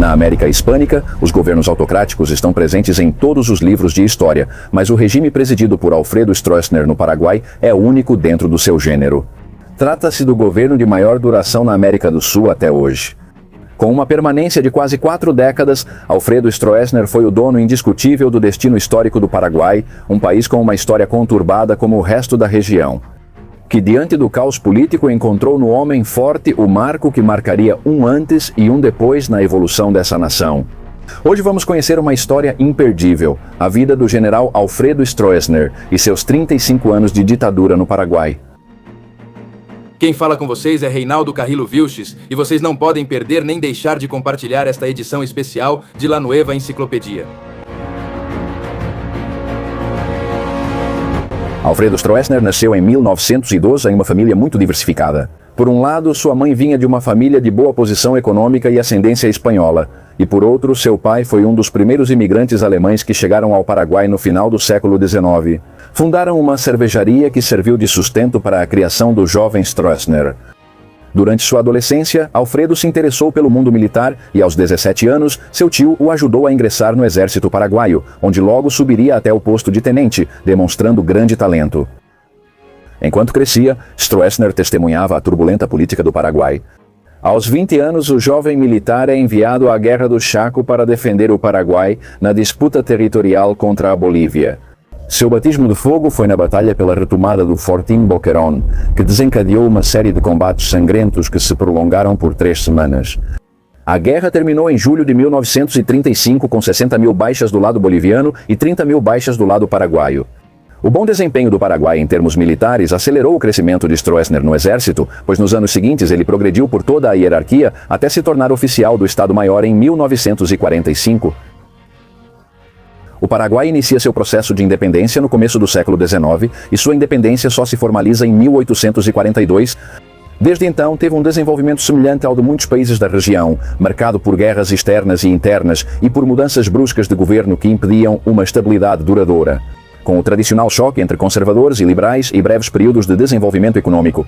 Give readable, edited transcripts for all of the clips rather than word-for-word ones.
Na América Hispânica, os governos autocráticos estão presentes em todos os livros de história, mas o regime presidido por Alfredo Stroessner no Paraguai é único dentro do seu gênero. Trata-se do governo de maior duração na América do Sul até hoje. Com uma permanência de quase 4 décadas, Alfredo Stroessner foi o dono indiscutível do destino histórico do Paraguai, um país com uma história conturbada como o resto da região, que diante do caos político encontrou no homem forte o marco que marcaria um antes e um depois na evolução dessa nação. Hoje vamos conhecer uma história imperdível, a vida do general Alfredo Stroessner e seus 35 anos de ditadura no Paraguai. Quem fala com vocês é Reinaldo Carrillo Vilches e vocês não podem perder nem deixar de compartilhar esta edição especial de La Nueva Enciclopedia. Alfredo Stroessner nasceu em 1912 em uma família muito diversificada. Por um lado, sua mãe vinha de uma família de boa posição econômica e ascendência espanhola, e por outro, seu pai foi um dos primeiros imigrantes alemães que chegaram ao Paraguai no final do século XIX. Fundaram uma cervejaria que serviu de sustento para a criação do jovem Stroessner. Durante sua adolescência, Alfredo se interessou pelo mundo militar e, aos 17 anos, seu tio o ajudou a ingressar no exército paraguaio, onde logo subiria até o posto de tenente, demonstrando grande talento. Enquanto crescia, Stroessner testemunhava a turbulenta política do Paraguai. Aos 20 anos, o jovem militar é enviado à Guerra do Chaco para defender o Paraguai na disputa territorial contra a Bolívia. Seu batismo de fogo foi na batalha pela retomada do Fortín Boquerón, que desencadeou uma série de combates sangrentos que se prolongaram por 3 semanas. A guerra terminou em julho de 1935 com 60 mil baixas do lado boliviano e 30 mil baixas do lado paraguaio. O bom desempenho do Paraguai em termos militares acelerou o crescimento de Stroessner no exército, pois nos anos seguintes ele progrediu por toda a hierarquia até se tornar oficial do Estado-Maior em 1945. O Paraguai inicia seu processo de independência no começo do século XIX e sua independência só se formaliza em 1842. Desde então, teve um desenvolvimento semelhante ao de muitos países da região, marcado por guerras externas e internas e por mudanças bruscas de governo que impediam uma estabilidade duradoura, com o tradicional choque entre conservadores e liberais e breves períodos de desenvolvimento econômico.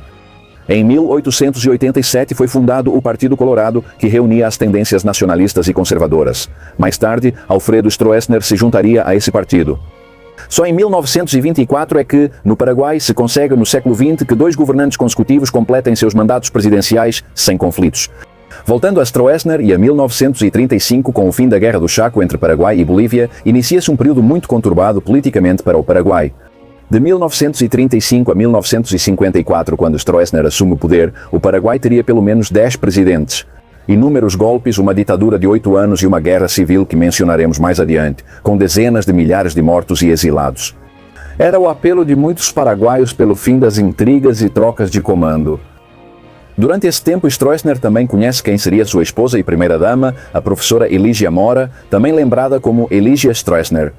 Em 1887 foi fundado o Partido Colorado, que reunia as tendências nacionalistas e conservadoras. Mais tarde, Alfredo Stroessner se juntaria a esse partido. Só em 1924 é que, no Paraguai, se consegue no século XX que 2 governantes consecutivos completem seus mandatos presidenciais sem conflitos. Voltando a Stroessner e a 1935, com o fim da Guerra do Chaco entre Paraguai e Bolívia, inicia-se um período muito conturbado politicamente para o Paraguai. De 1935 a 1954, quando Stroessner assume o poder, o Paraguai teria pelo menos 10 presidentes. Inúmeros golpes, uma ditadura de 8 anos e uma guerra civil que mencionaremos mais adiante, com dezenas de milhares de mortos e exilados. Era o apelo de muitos paraguaios pelo fim das intrigas e trocas de comando. Durante esse tempo, Stroessner também conhece quem seria sua esposa e primeira-dama, a professora Elígia Mora, também lembrada como Elígia Stroessner.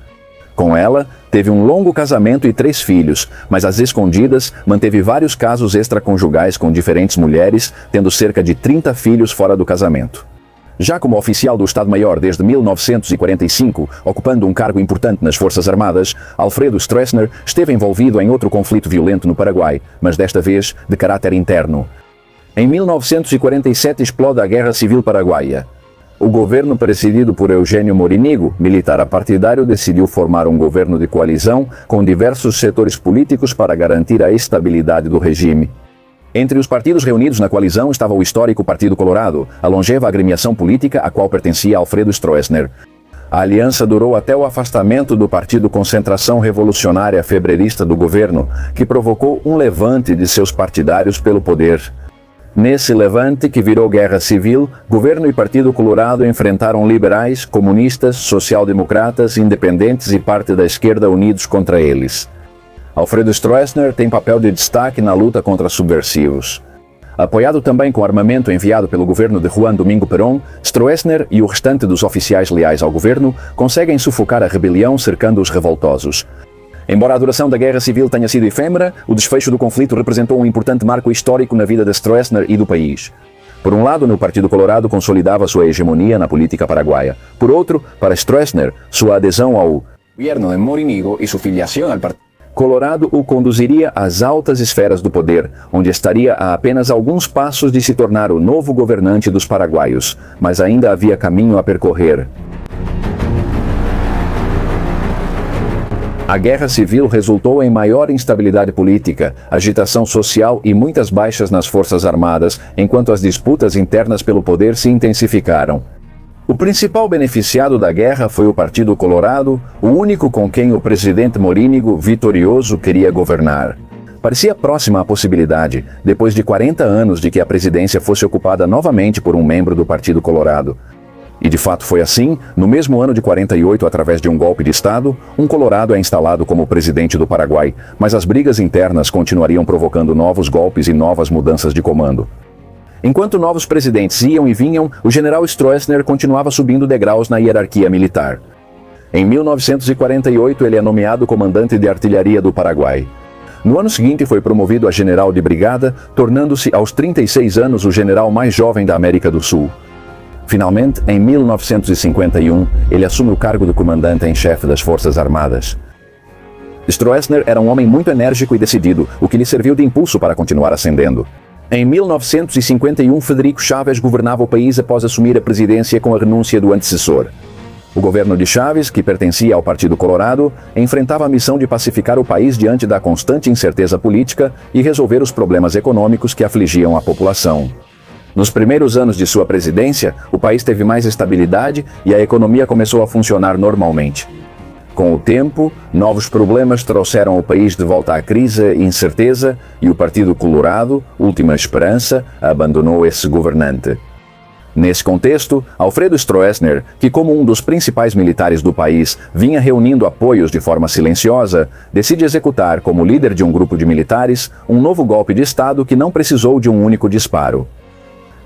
Com ela, teve um longo casamento e 3 filhos, mas às escondidas manteve vários casos extraconjugais com diferentes mulheres, tendo cerca de 30 filhos fora do casamento. Já como oficial do Estado-Maior desde 1945, ocupando um cargo importante nas Forças Armadas, Alfredo Stroessner esteve envolvido em outro conflito violento no Paraguai, mas desta vez de caráter interno. Em 1947 explode a Guerra Civil Paraguaia. O governo presidido por Eugênio Morínigo, militar apartidário, decidiu formar um governo de coalizão com diversos setores políticos para garantir a estabilidade do regime. Entre os partidos reunidos na coalizão estava o histórico Partido Colorado, a longeva agremiação política a qual pertencia Alfredo Stroessner. A aliança durou até o afastamento do Partido Concentração Revolucionária Febrerista do governo, que provocou um levante de seus partidários pelo poder. Nesse levante, que virou guerra civil, governo e Partido Colorado enfrentaram liberais, comunistas, social-democratas, independentes e parte da esquerda unidos contra eles. Alfredo Stroessner tem papel de destaque na luta contra subversivos. Apoiado também com armamento enviado pelo governo de Juan Domingo Perón, Stroessner e o restante dos oficiais leais ao governo conseguem sufocar a rebelião cercando os revoltosos. Embora a duração da Guerra Civil tenha sido efêmera, o desfecho do conflito representou um importante marco histórico na vida de Stroessner e do país. Por um lado, no Partido Colorado consolidava sua hegemonia na política paraguaia. Por outro, para Stroessner, sua adesão ao governo de Morínigo e sua filiação ao partido Colorado o conduziria às altas esferas do poder, onde estaria a apenas alguns passos de se tornar o novo governante dos paraguaios, mas ainda havia caminho a percorrer. A guerra civil resultou em maior instabilidade política, agitação social e muitas baixas nas forças armadas, enquanto as disputas internas pelo poder se intensificaram. O principal beneficiado da guerra foi o Partido Colorado, o único com quem o presidente Morínigo, vitorioso, queria governar. Parecia próxima a possibilidade, depois de 40 anos de que a presidência fosse ocupada novamente por um membro do Partido Colorado. E de fato foi assim, no mesmo ano de 48, através de um golpe de Estado, um colorado é instalado como presidente do Paraguai, mas as brigas internas continuariam provocando novos golpes e novas mudanças de comando. Enquanto novos presidentes iam e vinham, o general Stroessner continuava subindo degraus na hierarquia militar. Em 1948, ele é nomeado comandante de artilharia do Paraguai. No ano seguinte, foi promovido a general de brigada, tornando-se aos 36 anos o general mais jovem da América do Sul. Finalmente, em 1951, ele assume o cargo de comandante em chefe das Forças Armadas. Stroessner era um homem muito enérgico e decidido, o que lhe serviu de impulso para continuar ascendendo. Em 1951, Federico Chávez governava o país após assumir a presidência com a renúncia do antecessor. O governo de Chávez, que pertencia ao Partido Colorado, enfrentava a missão de pacificar o país diante da constante incerteza política e resolver os problemas econômicos que afligiam a população. Nos primeiros anos de sua presidência, o país teve mais estabilidade e a economia começou a funcionar normalmente. Com o tempo, novos problemas trouxeram o país de volta à crise e incerteza, e o Partido Colorado, última esperança, abandonou esse governante. Nesse contexto, Alfredo Stroessner, que como um dos principais militares do país vinha reunindo apoios de forma silenciosa, decide executar, como líder de um grupo de militares, um novo golpe de Estado que não precisou de um único disparo.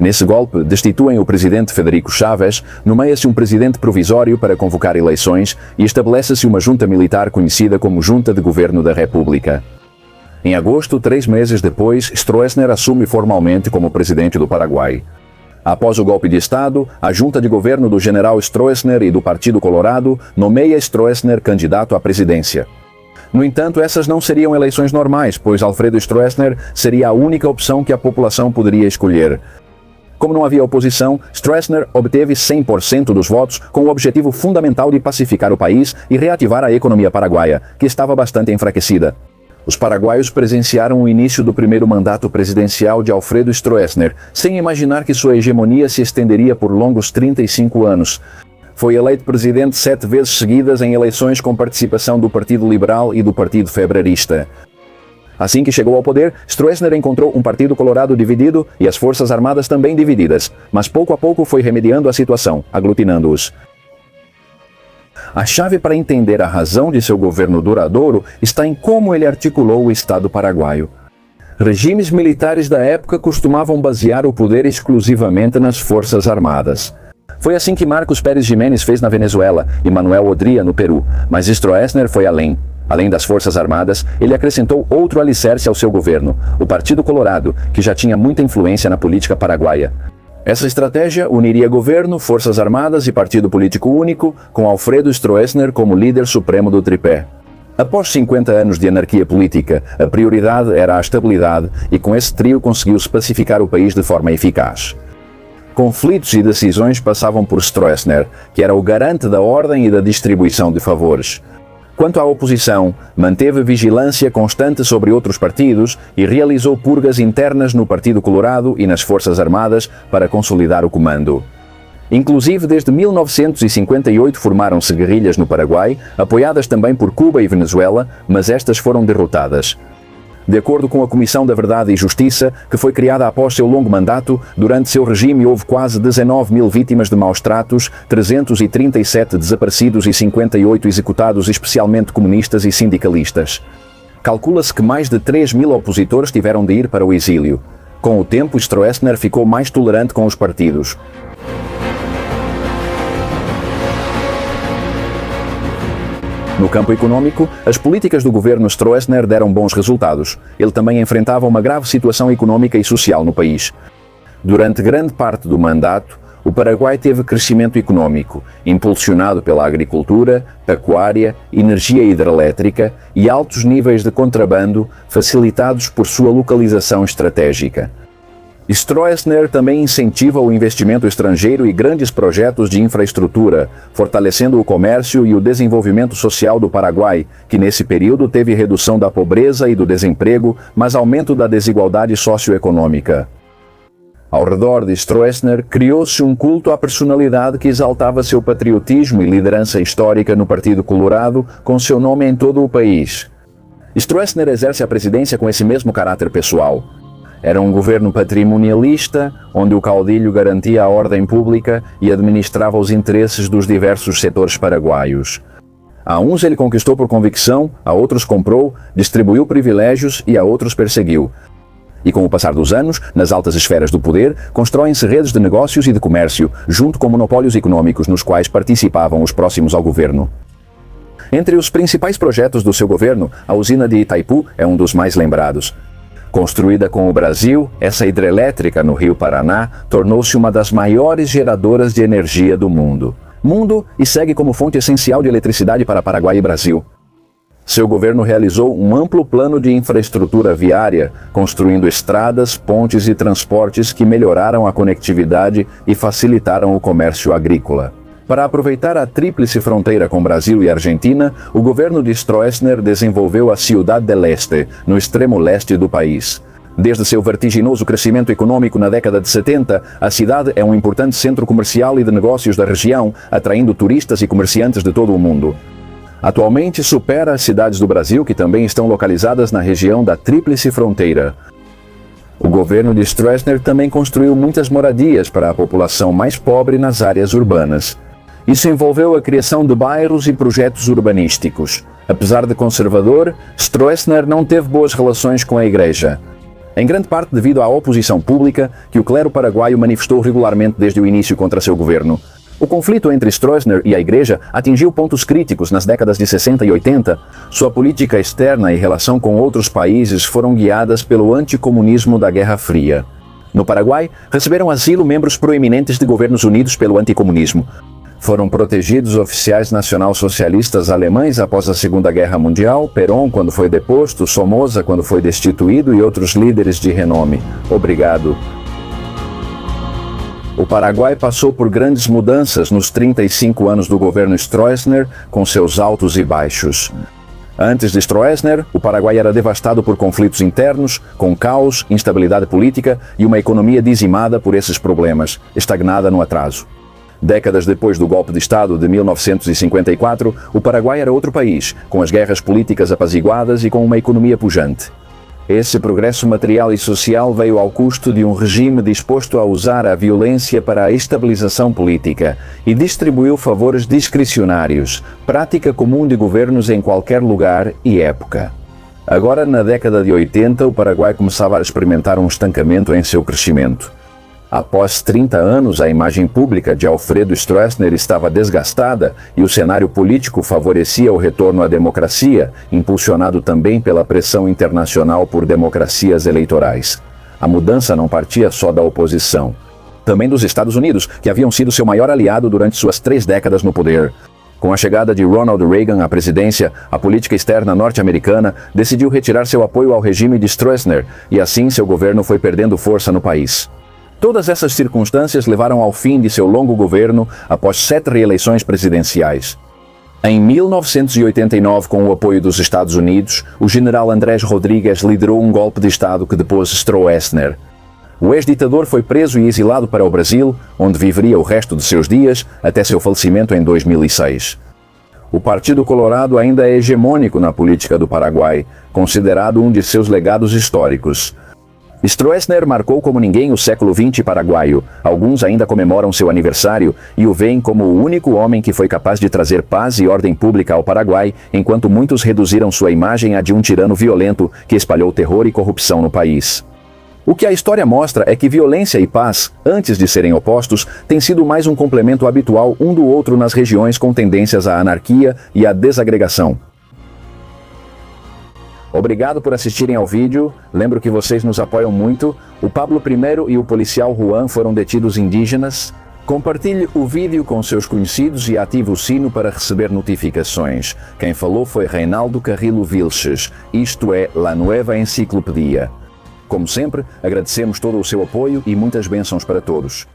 Nesse golpe, destituem o presidente Federico Chávez, nomeia-se um presidente provisório para convocar eleições e estabelece-se uma junta militar conhecida como Junta de Governo da República. Em agosto, 3 meses depois, Stroessner assume formalmente como presidente do Paraguai. Após o golpe de Estado, a junta de governo do general Stroessner e do Partido Colorado nomeia Stroessner candidato à presidência. No entanto, essas não seriam eleições normais, pois Alfredo Stroessner seria a única opção que a população poderia escolher. Como não havia oposição, Stroessner obteve 100% dos votos com o objetivo fundamental de pacificar o país e reativar a economia paraguaia, que estava bastante enfraquecida. Os paraguaios presenciaram o início do primeiro mandato presidencial de Alfredo Stroessner, sem imaginar que sua hegemonia se estenderia por longos 35 anos. Foi eleito presidente 7 vezes seguidas em eleições com participação do Partido Liberal e do Partido Febrerista. Assim que chegou ao poder, Stroessner encontrou um Partido Colorado dividido e as Forças Armadas também divididas, mas pouco a pouco foi remediando a situação, aglutinando-os. A chave para entender a razão de seu governo duradouro está em como ele articulou o Estado paraguaio. Regimes militares da época costumavam basear o poder exclusivamente nas Forças Armadas. Foi assim que Marcos Pérez Jiménez fez na Venezuela e Manuel Odría no Peru, mas Stroessner foi além. Além das Forças Armadas, ele acrescentou outro alicerce ao seu governo, o Partido Colorado, que já tinha muita influência na política paraguaia. Essa estratégia uniria governo, Forças Armadas e partido político único, com Alfredo Stroessner como líder supremo do tripé. Após 50 anos de anarquia política, a prioridade era a estabilidade e com esse trio conseguiu-se pacificar o país de forma eficaz. Conflitos e decisões passavam por Stroessner, que era o garante da ordem e da distribuição de favores. Quanto à oposição, manteve vigilância constante sobre outros partidos e realizou purgas internas no Partido Colorado e nas Forças Armadas para consolidar o comando. Inclusive, desde 1958 formaram-se guerrilhas no Paraguai, apoiadas também por Cuba e Venezuela, mas estas foram derrotadas. De acordo com a Comissão da Verdade e Justiça, que foi criada após seu longo mandato, durante seu regime houve quase 19 mil vítimas de maus-tratos, 337 desaparecidos e 58 executados, especialmente comunistas e sindicalistas. Calcula-se que mais de 3 mil opositores tiveram de ir para o exílio. Com o tempo, Stroessner ficou mais tolerante com os partidos. No campo econômico, as políticas do governo Stroessner deram bons resultados. Ele também enfrentava uma grave situação econômica e social no país. Durante grande parte do mandato, o Paraguai teve crescimento econômico, impulsionado pela agricultura, pecuária, energia hidrelétrica e altos níveis de contrabando, facilitados por sua localização estratégica. Stroessner também incentiva o investimento estrangeiro e grandes projetos de infraestrutura, fortalecendo o comércio e o desenvolvimento social do Paraguai, que nesse período teve redução da pobreza e do desemprego, mas aumento da desigualdade socioeconômica. Ao redor de Stroessner, criou-se um culto à personalidade que exaltava seu patriotismo e liderança histórica no Partido Colorado, com seu nome em todo o país. Stroessner exerce a presidência com esse mesmo caráter pessoal. Era um governo patrimonialista, onde o caudilho garantia a ordem pública e administrava os interesses dos diversos setores paraguaios. A uns ele conquistou por convicção, a outros comprou, distribuiu privilégios e a outros perseguiu. E com o passar dos anos, nas altas esferas do poder, constroem-se redes de negócios e de comércio, junto com monopólios econômicos nos quais participavam os próximos ao governo. Entre os principais projetos do seu governo, a usina de Itaipu é um dos mais lembrados. Construída com o Brasil, essa hidrelétrica no Rio Paraná tornou-se uma das maiores geradoras de energia do mundo. E segue como fonte essencial de eletricidade para Paraguai e Brasil. Seu governo realizou um amplo plano de infraestrutura viária, construindo estradas, pontes e transportes que melhoraram a conectividade e facilitaram o comércio agrícola. Para aproveitar a tríplice fronteira com Brasil e Argentina, o governo de Stroessner desenvolveu a Ciudad del Este, no extremo leste do país. Desde seu vertiginoso crescimento econômico na década de 70, a cidade é um importante centro comercial e de negócios da região, atraindo turistas e comerciantes de todo o mundo. Atualmente supera as cidades do Brasil, que também estão localizadas na região da tríplice fronteira. O governo de Stroessner também construiu muitas moradias para a população mais pobre nas áreas urbanas. Isso envolveu a criação de bairros e projetos urbanísticos. Apesar de conservador, Stroessner não teve boas relações com a Igreja. Em grande parte devido à oposição pública que o clero paraguaio manifestou regularmente desde o início contra seu governo. O conflito entre Stroessner e a Igreja atingiu pontos críticos nas décadas de 60 e 80. Sua política externa e relação com outros países foram guiadas pelo anticomunismo da Guerra Fria. No Paraguai, receberam asilo membros proeminentes de governos unidos pelo anticomunismo. Foram protegidos oficiais nacional-socialistas alemães após a Segunda Guerra Mundial, Perón quando foi deposto, Somoza quando foi destituído e outros líderes de renome. Obrigado. O Paraguai passou por grandes mudanças nos 35 anos do governo Stroessner, com seus altos e baixos. Antes de Stroessner, o Paraguai era devastado por conflitos internos, com caos, instabilidade política e uma economia dizimada por esses problemas, estagnada no atraso. Décadas depois do golpe de Estado de 1954, o Paraguai era outro país, com as guerras políticas apaziguadas e com uma economia pujante. Esse progresso material e social veio ao custo de um regime disposto a usar a violência para a estabilização política e distribuiu favores discricionários, prática comum de governos em qualquer lugar e época. Agora, na década de 80, o Paraguai começava a experimentar um estancamento em seu crescimento. Após 30 anos, a imagem pública de Alfredo Stroessner estava desgastada e o cenário político favorecia o retorno à democracia, impulsionado também pela pressão internacional por democracias eleitorais. A mudança não partia só da oposição. Também dos Estados Unidos, que haviam sido seu maior aliado durante suas 3 décadas no poder. Com a chegada de Ronald Reagan à presidência, a política externa norte-americana decidiu retirar seu apoio ao regime de Stroessner e assim seu governo foi perdendo força no país. Todas essas circunstâncias levaram ao fim de seu longo governo após 7 reeleições presidenciais. Em 1989, com o apoio dos Estados Unidos, o general Andrés Rodrigues liderou um golpe de Estado que depôs Stroessner. O ex-ditador foi preso e exilado para o Brasil, onde viveria o resto de seus dias até seu falecimento em 2006. O Partido Colorado ainda é hegemônico na política do Paraguai, considerado um de seus legados históricos. Stroessner marcou como ninguém o século XX paraguaio. Alguns ainda comemoram seu aniversário e o veem como o único homem que foi capaz de trazer paz e ordem pública ao Paraguai, enquanto muitos reduziram sua imagem à de um tirano violento que espalhou terror e corrupção no país. O que a história mostra é que violência e paz, antes de serem opostos, têm sido mais um complemento habitual um do outro nas regiões com tendências à anarquia e à desagregação. Obrigado por assistirem ao vídeo. Lembro que vocês nos apoiam muito. O Pablo I e o policial Juan foram detidos indígenas. Compartilhe o vídeo com seus conhecidos e ative o sino para receber notificações. Quem falou foi Reinaldo Carrillo Vilches. Isto é La Nueva Enciclopedia. Como sempre, agradecemos todo o seu apoio e muitas bênçãos para todos.